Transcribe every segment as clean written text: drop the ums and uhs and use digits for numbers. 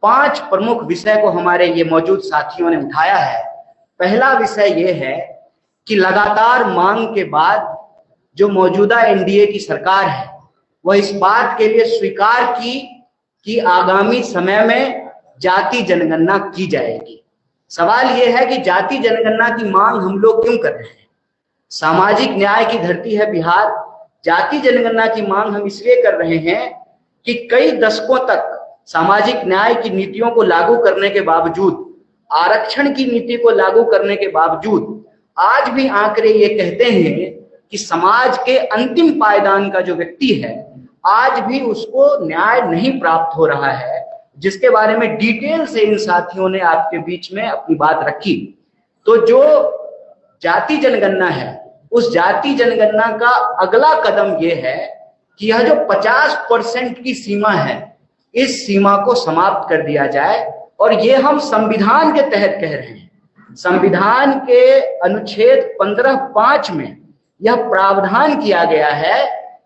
5 प्रमुख विषय को हमारे ये मौजूद साथियों ने उठाया है। पहला विषय ये है कि लगातार मांग के बाद जो मौजूदा एनडीए की सरकार है वह इस बात के लिए स्वीकार की कि आगामी समय में जाति जनगणना की जाएगी। सवाल यह है कि जाति जनगणना की मांग हम लोग क्यों कर रहे हैं? सामाजिक न्याय की धरती है बिहार। जाति जनगणना की मांग हम इसलिए कर रहे हैं कि कई दशकों तक सामाजिक न्याय की नीतियों को लागू करने के बावजूद, आरक्षण की नीति को लागू करने के बावजूद आज भी आंकड़े ये कहते हैं कि समाज के अंतिम पायदान का जो व्यक्ति है आज भी उसको न्याय नहीं प्राप्त हो रहा है, जिसके बारे में डिटेल से इन साथियों ने आपके बीच में अपनी बात रखी। तो जो जाति जनगणना है उस जाति जनगणना का अगला कदम यह है कि यह जो 50% की सीमा है इस सीमा को समाप्त कर दिया जाए। और ये हम संविधान के तहत कह रहे हैं। संविधान के अनुच्छेद 15(5) में यह प्रावधान किया गया है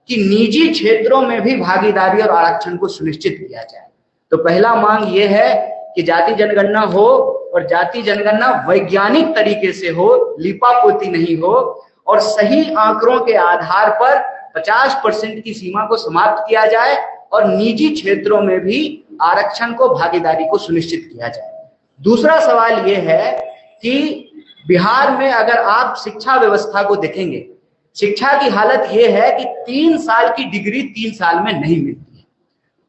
कि निजी क्षेत्रों में भी भागीदारी और आरक्षण को सुनिश्चित किया जाए। तो पहला मांग ये है कि जाति जनगणना हो और जाति जनगणना वैज्ञानिक तरीके से हो, लिपापोती नहीं हो, और सही आंकड़ों के आधार पर 50% की सीमा को समाप्त किया जाए और निजी क्षेत्रों में भी आरक्षण को, भागीदारी को सुनिश्चित किया जाए। दूसरा सवाल यह है कि बिहार में अगर आप शिक्षा व्यवस्था को देखेंगे, शिक्षा की हालत यह है कि 3 साल की डिग्री 3 साल में नहीं मिलती है।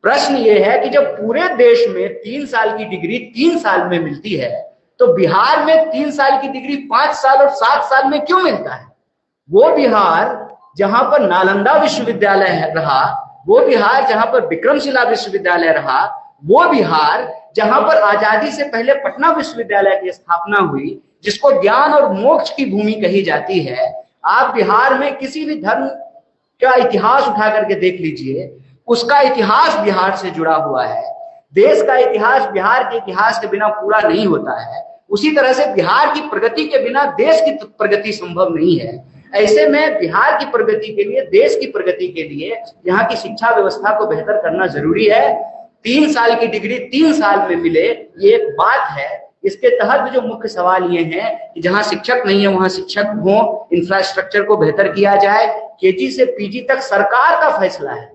प्रश्न यह है कि जब पूरे देश में 3 साल की डिग्री 3 साल में मिलती है तो बिहार में 3 साल की डिग्री 5 साल और 7 साल में क्यों मिलता है? वो बिहार जहां पर नालंदा विश्वविद्यालय रहा, वो बिहार जहां पर विक्रमशिला विश्वविद्यालय रहा, वो बिहार जहां पर आजादी से पहले पटना विश्वविद्यालय की स्थापना हुई, जिसको ज्ञान और मोक्ष की भूमि कही जाती है, आप बिहार में किसी भी धर्म का इतिहास उठा करके देख लीजिए, उसका इतिहास बिहार से जुड़ा हुआ है। देश का इतिहास बिहार के इतिहास के बिना पूरा नहीं होता है। उसी तरह से बिहार की प्रगति के बिना देश की प्रगति संभव नहीं है। ऐसे में बिहार की प्रगति के लिए, देश की प्रगति के लिए यहाँ की शिक्षा व्यवस्था को बेहतर करना जरूरी है। 3 साल की डिग्री 3 साल में मिले, ये एक बात है। इसके तहत जो मुख्य सवाल ये है कि जहां शिक्षक नहीं है वहां शिक्षक हो, इंफ्रास्ट्रक्चर को बेहतर किया जाए। केजी से पीजी तक सरकार का फैसला है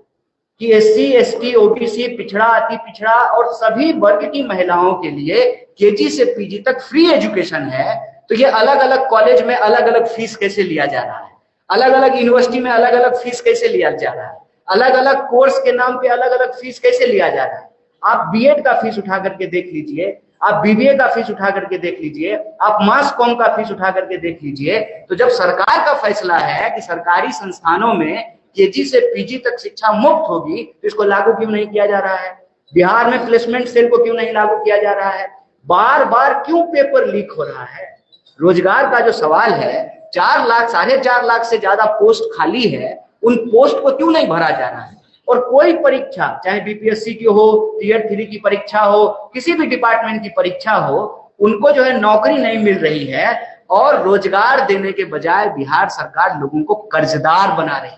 कि एससी, एसटी, ओबीसी, पिछड़ा, अति पिछड़ा और सभी वर्ग की महिलाओं के लिए केजी से पीजी तक फ्री एजुकेशन है। तो ये अलग अलग कॉलेज में अलग अलग फीस कैसे लिया जा रहा है, अलग अलग यूनिवर्सिटी में अलग अलग फीस कैसे लिया जा रहा है, अलग अलग कोर्स के नाम पे अलग अलग फीस कैसे लिया जा रहा है। आप बीएड का फीस उठा करके देख लीजिए, आप बीबीए का फीस उठा करके देख लीजिए, आप मास कॉम का फीस उठा करके देख लीजिए। तो जब सरकार का फैसला है कि सरकारी संस्थानों में केजी से पीजी तक शिक्षा मुफ्त होगी, तो इसको लागू क्यों नहीं किया जा रहा है? बिहार में प्लेसमेंट सेल को क्यों नहीं लागू किया जा रहा है? बार बार क्यों पेपर लीक हो रहा है? रोजगार का जो सवाल है, 4 लाख, 4.5 लाख से ज्यादा पोस्ट खाली है, उन पोस्ट को क्यों नहीं भरा जा रहा है? और कोई परीक्षा, चाहे बीपीएससी की हो, टियर 3 की परीक्षा हो, किसी भी डिपार्टमेंट की परीक्षा हो, उनको जो है नौकरी नहीं मिल रही है। और रोजगार देने के बजाय बिहार सरकार लोगों को कर्जदार बना रही है।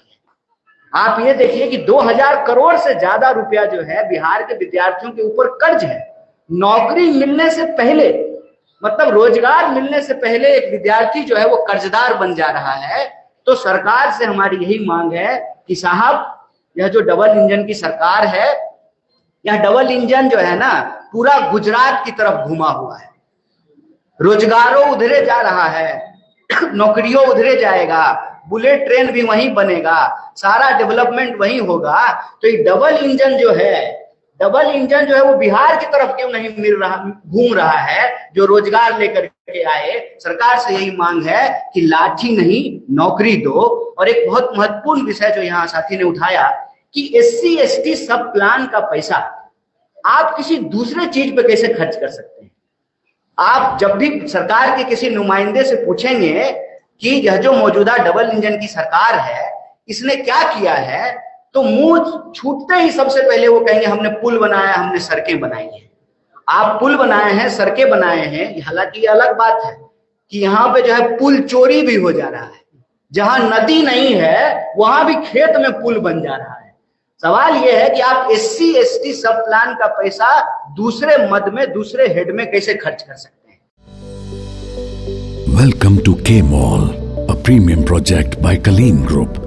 आप ये देखिए कि 2000 करोड़ से ज्यादा रुपया जो है बिहार के विद्यार्थियों के ऊपर कर्ज है। नौकरी मिलने से पहले, मतलब रोजगार मिलने से पहले एक विद्यार्थी जो है वो कर्जदार बन जा रहा है। तो सरकार से हमारी यही मांग है कि साहब, यह जो डबल इंजन की सरकार है, यह डबल इंजन जो है ना पूरा गुजरात की तरफ घुमा हुआ है। रोजगारों उधरे जा रहा है, नौकरियों उधरे जाएगा, बुलेट ट्रेन भी वहीं बनेगा, सारा डेवलपमेंट वहीं होगा। तो ये डबल इंजन जो है वो बिहार की तरफ क्यों नहीं घूम रहा है, जो रोजगार लेकर के आए? सरकार से यही मांग है कि लाठी नहीं नौकरी दो। और एक बहुत महत्वपूर्ण विषय जो यहाँ साथी ने उठाया कि एससी एसटी सब प्लान का पैसा आप किसी दूसरे चीज पे कैसे खर्च कर सकते हैं? आप जब भी सरकार के किसी नुमाइंदे से पूछेंगे कि यह जो मौजूदा डबल इंजन की सरकार है इसने क्या किया है, तो मुंह छूटते ही सबसे पहले वो कहेंगे हमने पुल बनाया, हमने सड़कें बनाई है। आप पुल बनाए हैं, सड़कें बनाए हैं, हालांकि ये अलग बात है कि यहाँ पे जो है पुल चोरी भी हो जा रहा है। जहां नदी नहीं है वहां भी खेत में पुल बन जा रहा है। सवाल यह है कि आप SC ST सब प्लान का पैसा दूसरे मद में, दूसरे हेड में कैसे खर्च कर सकते हैं। Welcome to K-Mall, a premium project by Kaleen Group.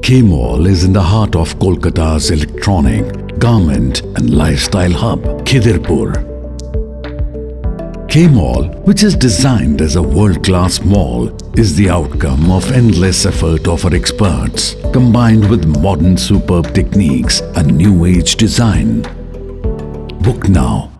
K-Mall is in the heart of Kolkata's electronic, garment and lifestyle hub, Khidirpur. K-Mall, which is designed as a world-class mall, is the outcome of endless effort of our experts, combined with modern superb techniques and new age design. Book now